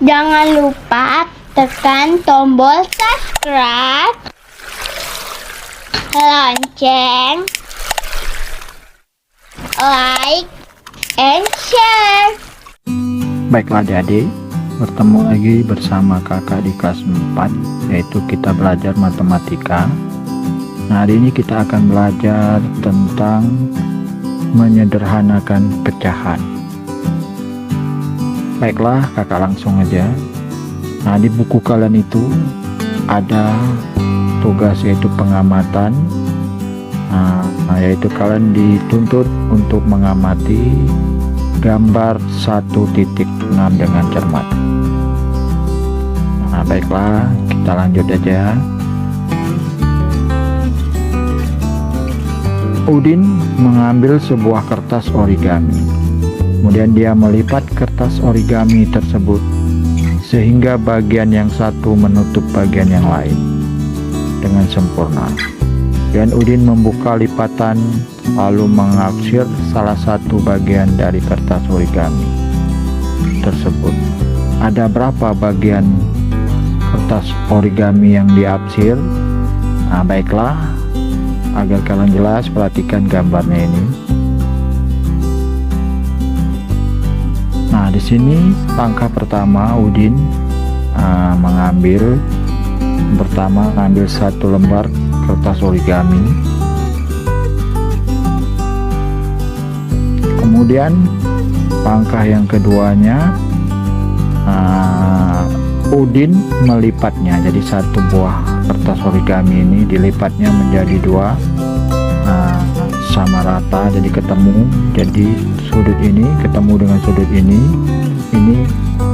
Jangan lupa tekan tombol subscribe, lonceng, like, and share. Baiklah adik-adik, bertemu lagi bersama kakak di kelas 4, yaitu kita belajar matematika. Nah, hari ini kita akan belajar tentang menyederhanakan pecahan. Baiklah, kakak langsung aja. Nah, di buku kalian itu ada tugas yaitu pengamatan. Yaitu kalian dituntut untuk mengamati gambar 1.6 dengan cermat. Nah, baiklah, kita lanjut aja. Udin mengambil sebuah kertas origami. Kemudian dia melipat kertas origami tersebut sehingga bagian yang satu menutup bagian yang lain dengan sempurna. Dan Udin membuka lipatan lalu mengarsir salah satu bagian dari kertas origami tersebut. Ada berapa bagian kertas origami yang diarsir? Nah, baiklah, agar kalian jelas perhatikan gambarnya ini. Nah, di sini langkah pertama Udin mengambil satu lembar kertas origami. Kemudian langkah yang keduanya Udin melipatnya. Jadi satu buah kertas origami ini dilipatnya menjadi dua sama rata, jadi ketemu. Jadi sudut ini ketemu dengan sudut ini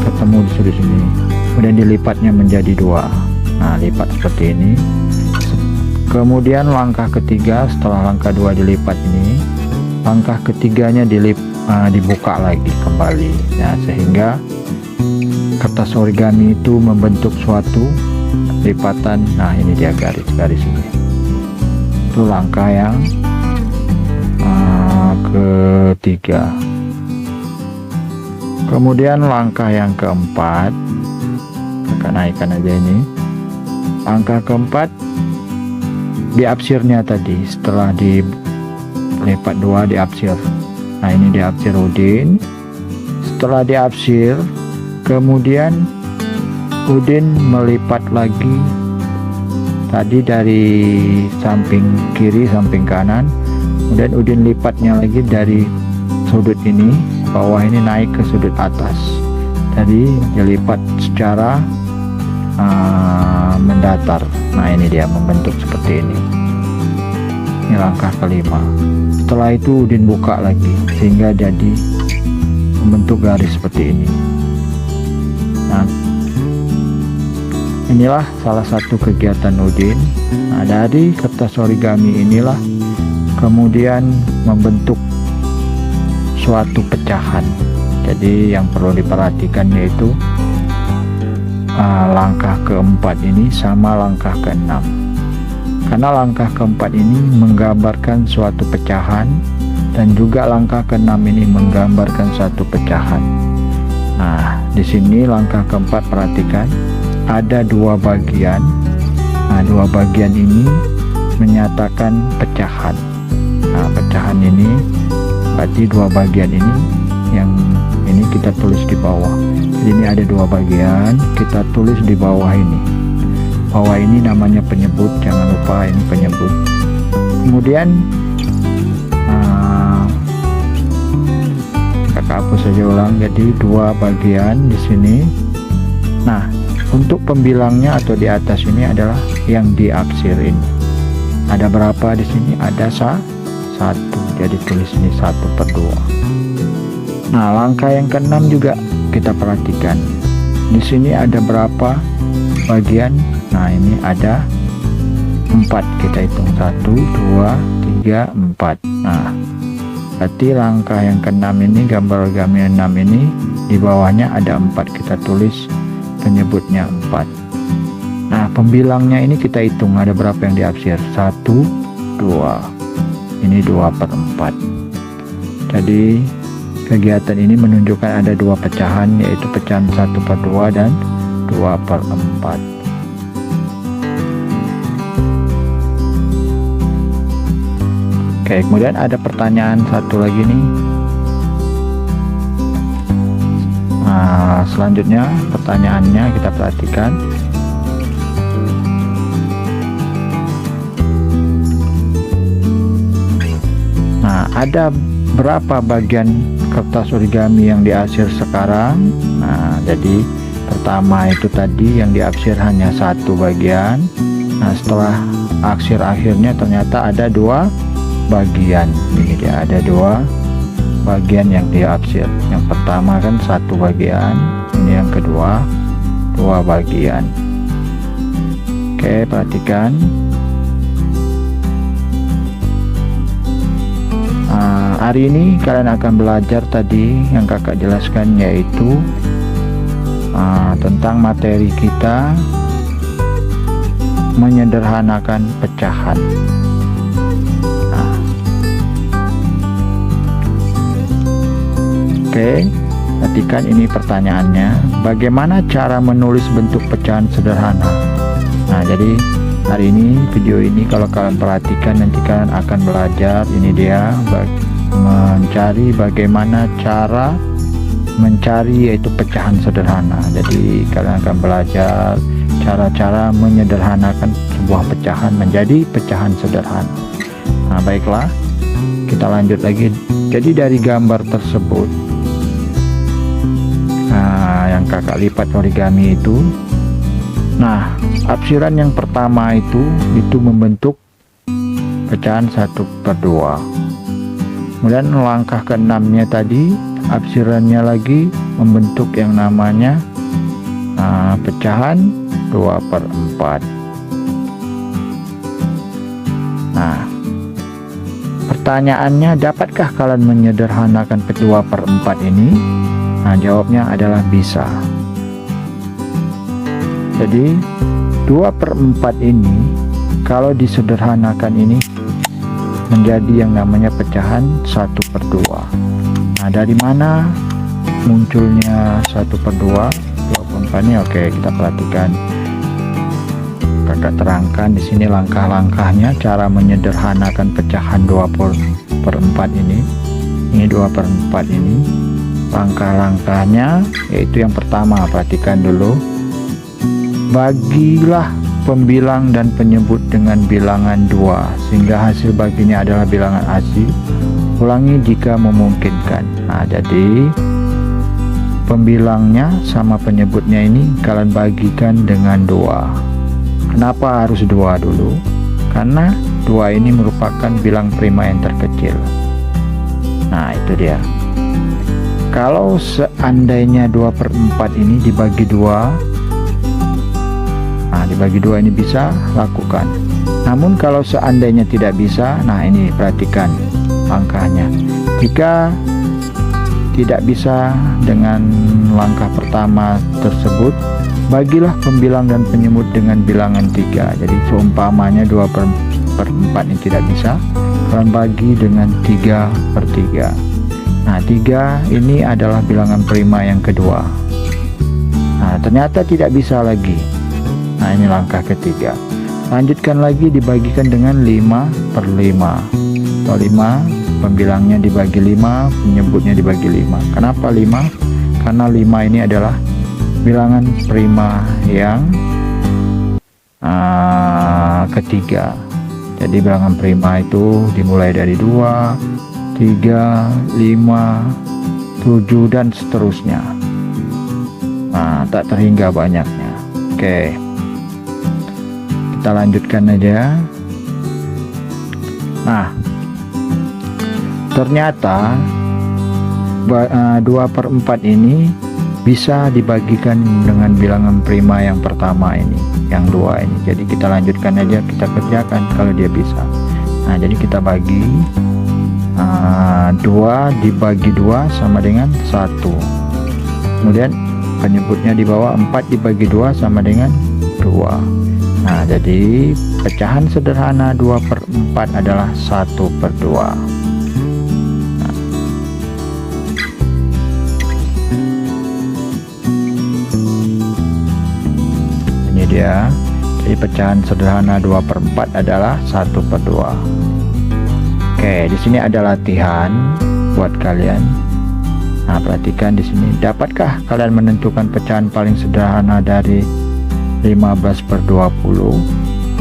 ketemu di sudut ini, kemudian dilipatnya menjadi dua. Nah, lipat seperti ini. Kemudian langkah ketiga, setelah langkah dua dilipat ini, langkah ketiganya dibuka lagi kembali, ya, sehingga kertas origami itu membentuk suatu lipatan. Nah, ini dia garis-garis ini. Itu langkah yang ketiga. Kemudian langkah yang keempat, kita naikkan aja ini. Langkah keempat, diarsirnya tadi setelah dilipat dua diarsir. Nah, ini diarsir Udin. Setelah diarsir, kemudian Udin melipat lagi tadi dari samping kiri samping kanan. Kemudian Udin lipatnya lagi dari sudut ini, bawah ini naik ke sudut atas. Jadi dilipat secara mendatar. Nah, ini dia membentuk seperti ini. Ini langkah kelima. Setelah itu Udin buka lagi sehingga jadi membentuk garis seperti ini. Nah, inilah salah satu kegiatan Udin. Nah, dari kertas origami inilah kemudian membentuk suatu pecahan. Jadi yang perlu diperhatikan yaitu langkah keempat ini sama langkah keenam, karena langkah keempat ini menggambarkan suatu pecahan dan juga langkah keenam ini menggambarkan suatu pecahan. Nah, di sini langkah keempat, perhatikan ada dua bagian. Nah, dua bagian ini menyatakan pecahan. Nah, pecahan ini berarti dua bagian ini, yang ini kita tulis di bawah. Jadi ini ada dua bagian, kita tulis di bawah ini. Bawah ini namanya penyebut, jangan lupa ini penyebut. Kemudian kakak hapus saja ulang. Jadi dua bagian di sini. Nah, untuk pembilangnya atau di atas ini adalah yang diarsir ini. Ada berapa di sini? Ada satu, jadi tulis ini 1/2. Nah, langkah yang keenam juga kita perhatikan. Di sini ada berapa bagian? Nah, ini ada 4. Kita hitung 1, 2, 3, 4. Nah, berarti langkah yang keenam ini, gambar origami 6 ini, di bawahnya ada 4. Kita tulis penyebutnya 4. Nah, pembilangnya ini kita hitung ada berapa yang diarsir. 1, 2. Ini 2/4. Jadi kegiatan ini menunjukkan ada dua pecahan, yaitu pecahan 1/2 dan 2/4. Oke, kemudian ada pertanyaan satu lagi nih. Nah, selanjutnya pertanyaannya kita perhatikan. Nah, ada berapa bagian kertas origami yang diarsir sekarang? Nah, jadi pertama itu tadi yang diarsir hanya satu bagian. Nah, setelah arsir akhirnya ternyata ada dua bagian. Ini dia, ada dua bagian yang diarsir. Yang pertama kan satu bagian, ini yang kedua dua bagian. Oke, perhatikan. Hari ini kalian akan belajar tadi yang kakak jelaskan, yaitu tentang materi kita menyederhanakan pecahan. Oke, perhatikan ini pertanyaannya. Bagaimana cara menulis bentuk pecahan sederhana? Nah, jadi hari ini video ini kalau kalian perhatikan nanti kalian akan belajar, ini dia, mencari bagaimana cara mencari yaitu pecahan sederhana. Jadi kalian akan belajar cara-cara menyederhanakan sebuah pecahan menjadi pecahan sederhana. Nah, baiklah, kita lanjut lagi. Jadi dari gambar tersebut, yang kakak lipat origami itu, nah arsiran yang pertama itu membentuk pecahan 1/2. Kemudian langkah ke-6-nya tadi, arsirannya lagi membentuk yang namanya pecahan 2/4. Nah, pertanyaannya, dapatkah kalian menyederhanakan 2/4 ini? Nah, jawabnya adalah bisa. Jadi 2/4 ini kalau disederhanakan ini menjadi yang namanya pecahan 1/2. Nah, dari mana munculnya 1/2? 2/4 ini, oke, kita perhatikan. Kakak terangkan di sini langkah-langkahnya cara menyederhanakan pecahan 2/4 ini. Ini 2/4 ini. Langkah-langkahnya yaitu yang pertama, perhatikan dulu. Bagilah pembilang dan penyebut dengan bilangan 2 sehingga hasil baginya adalah bilangan asli. Ulangi jika memungkinkan. Nah, jadi pembilangnya sama penyebutnya ini kalian bagikan dengan 2. Kenapa harus 2 dulu? Karena 2 ini merupakan bilang prima yang terkecil. Nah, itu dia. Kalau seandainya 2/4 ini dibagi 2, nah dibagi 2 ini bisa lakukan. Namun kalau seandainya tidak bisa, nah ini perhatikan langkahnya. Jika tidak bisa dengan langkah pertama tersebut, bagilah pembilang dan penyebut dengan bilangan 3. Jadi seumpamanya 2/4 ini tidak bisa, kalian bagi dengan 3/3. Nah, 3 ini adalah bilangan prima yang kedua. Nah, ternyata tidak bisa lagi. Nah, ini langkah ketiga. Lanjutkan lagi, dibagikan dengan 5/5. Atau 5, pembilangnya dibagi 5, penyebutnya dibagi 5. Kenapa 5? Karena 5 ini adalah bilangan prima yang ketiga. Jadi bilangan prima itu dimulai dari 2, 3, 5, 7 dan seterusnya. Nah, tak terhingga banyaknya. Oke, kita lanjutkan aja. Nah, ternyata 2/4 ini bisa dibagikan dengan bilangan prima yang pertama ini, yang 2 ini. Jadi kita lanjutkan aja, kita kerjakan kalau dia bisa. Nah, jadi kita bagi 2 dibagi 2 sama dengan 1. Kemudian penyebutnya di bawah, 4 dibagi 2 sama dengan 2. Nah, jadi pecahan sederhana 2/4 adalah 1/2. Nah, dia. Jadi pecahan sederhana 2/4 adalah 1/2. Oke, di sini ada latihan buat kalian. Nah, perhatikan di sini. Dapatkah kalian menentukan pecahan paling sederhana dari 15/20?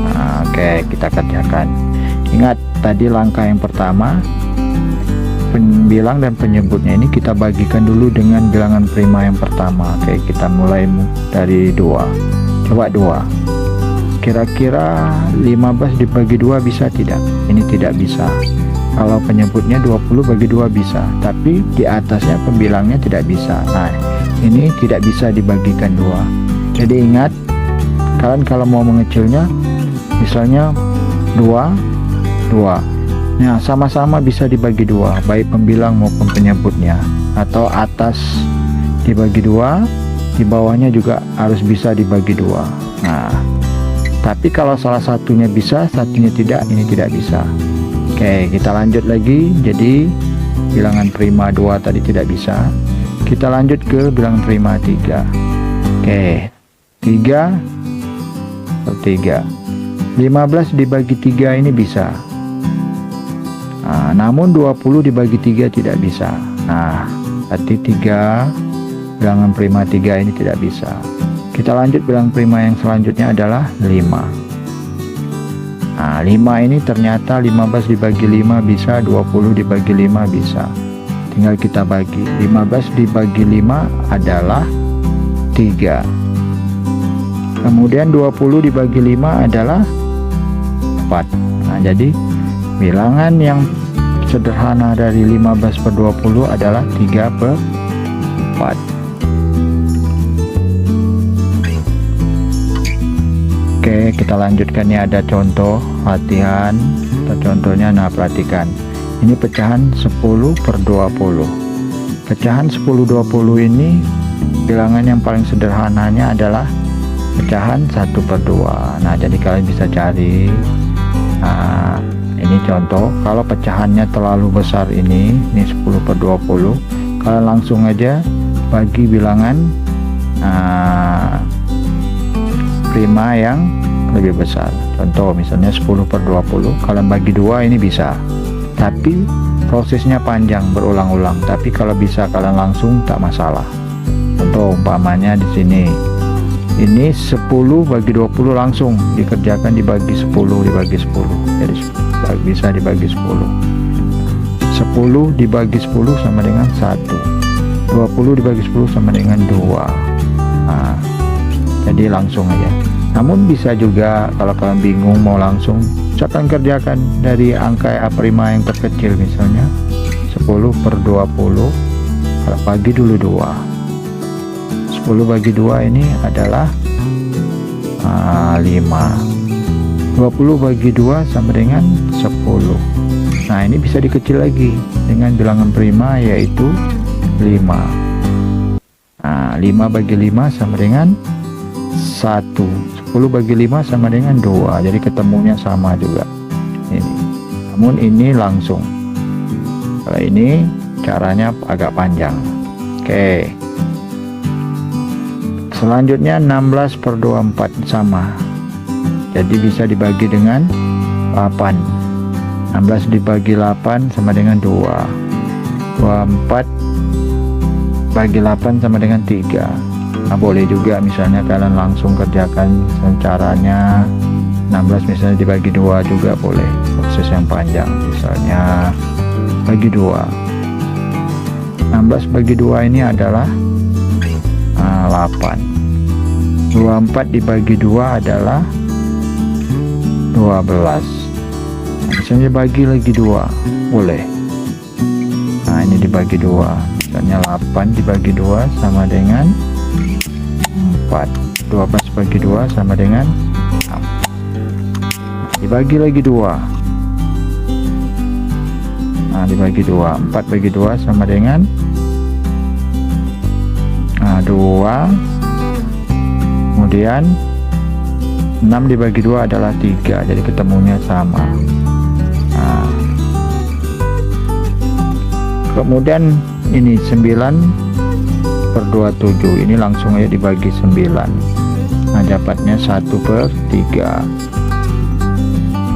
Nah, oke, kita kerjakan. Ingat, tadi langkah yang pertama, pembilang dan penyebutnya ini kita bagikan dulu dengan bilangan prima yang pertama. Oke, kita mulai dari 2. Coba 2. Kira-kira 15 dibagi 2 bisa tidak? Ini tidak bisa. Kalau penyebutnya 20 bagi 2 bisa, tapi di atasnya pembilangnya tidak bisa. Nah, ini tidak bisa dibagikan 2. Jadi ingat, kalian kalau mau mengecilnya, misalnya 2, 2. Nah, sama-sama bisa dibagi 2, baik pembilang maupun penyebutnya. Atau atas dibagi 2, di bawahnya juga harus bisa dibagi 2. Nah, tapi kalau salah satunya bisa, satunya tidak, ini tidak bisa. Oke, kita lanjut lagi. Jadi bilangan prima 2 tadi tidak bisa. Kita lanjut ke bilangan prima 3. Oke, 3 15 dibagi 3 ini bisa. Nah, namun 20 dibagi 3 tidak bisa. Nah, berarti 3 bilangan prima 3 ini tidak bisa. Kita lanjut bilangan prima yang selanjutnya adalah 5. Nah, 5 ini ternyata 15 dibagi 5 bisa, 20 dibagi 5 bisa. Tinggal kita bagi. 15 dibagi 5 adalah 3. Kemudian 20 dibagi 5 adalah 4. Nah, jadi bilangan yang sederhana dari 15/20 adalah 3/4. Oke, kita lanjutkan. Ini ada contoh latihan atau contohnya. Nah, perhatikan. Ini pecahan 10/20. Pecahan 10/20 ini bilangan yang paling sederhananya adalah pecahan 1/2. Nah, jadi kalian bisa cari. Nah, ini contoh. Kalau pecahannya terlalu besar ini 10/20, kalian langsung aja bagi bilangan prima yang lebih besar. Contoh misalnya 10/20, kalian bagi 2 ini bisa, tapi prosesnya panjang berulang-ulang. Tapi kalau bisa kalian langsung tak masalah. Contoh umpamanya di sini, ini 10 bagi 20 langsung dikerjakan, dibagi 10 dibagi 10. Jadi bisa dibagi 10. 10 dibagi 10 sama dengan 1. 20 dibagi 10 sama dengan 2. Nah, jadi langsung aja. Namun bisa juga kalau kalian bingung mau langsung, misalkan kerjakan dari angka prima yang terkecil, misalnya 10/20, kalau bagi dulu 2. 10 bagi 2 ini adalah 5. 20 bagi 2 sama dengan 10. Nah, ini bisa dikecil lagi dengan bilangan prima, yaitu 5. Nah, 5 bagi 5 sama dengan 1. 10 bagi 5 sama dengan 2. Jadi ketemunya sama juga ini. Namun ini langsung. Kalau ini caranya agak panjang. Oke. Selanjutnya 16/24 sama. Jadi bisa dibagi dengan 8. 16 dibagi 8 sama dengan 2. 24 bagi 8 sama dengan 3. Nah, boleh juga misalnya kalian langsung kerjakan caranya 16 misalnya dibagi 2 juga boleh. Proses yang panjang misalnya bagi 2. 16 bagi 2 ini adalah 8. 24 dibagi 2 adalah 12. Nah, misalnya bagi lagi 2 boleh. Nah, ini dibagi 2. Misalnya 8 dibagi 2 sama dengan 4. 12 bagi 2 sama dengan 6. Dibagi lagi 2. Nah, dibagi 2. 4 bagi 2 sama dengan 2. Kemudian 6 dibagi 2 adalah 3. Jadi ketemunya sama. Nah, kemudian ini 9/27. Ini langsung aja dibagi 9. Nah, dapatnya 1/3.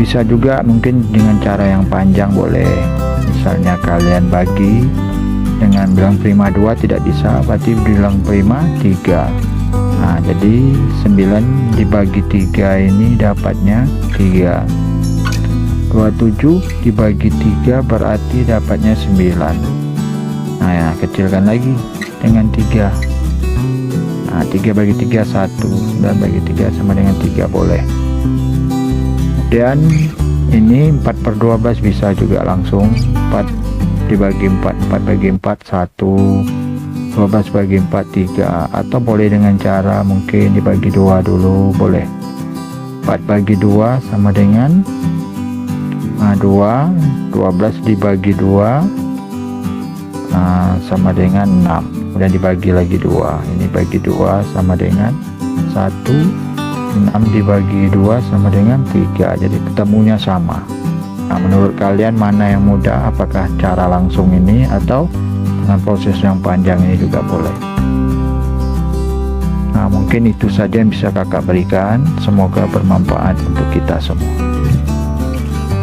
Bisa juga mungkin dengan cara yang panjang boleh. Misalnya kalian bagi dengan bilang prima 2 tidak bisa, berarti bilang prima 3. Nah, jadi 9 dibagi 3 ini dapatnya 3. 27 dibagi 3 berarti dapatnya 9. Nah ya, kecilkan lagi dengan 3. Nah, 3 bagi 3 1, 9 bagi 3 sama dengan 3 boleh. Dan ini 4/12 bisa juga langsung. 4 dibagi 4, 4 bagi 4 1, 12 bagi 4 3, atau boleh dengan cara mungkin dibagi 2 dulu boleh. 4 bagi 2 sama dengan 2, 12 dibagi 2 sama dengan 6, kemudian dibagi lagi 2, ini bagi 2 sama dengan 1, 6 dibagi 2 sama dengan 3, jadi ketemunya sama. Nah, menurut kalian mana yang mudah, apakah cara langsung ini atau dengan proses yang panjang ini juga boleh. Nah, mungkin itu saja yang bisa kakak berikan, semoga bermanfaat untuk kita semua.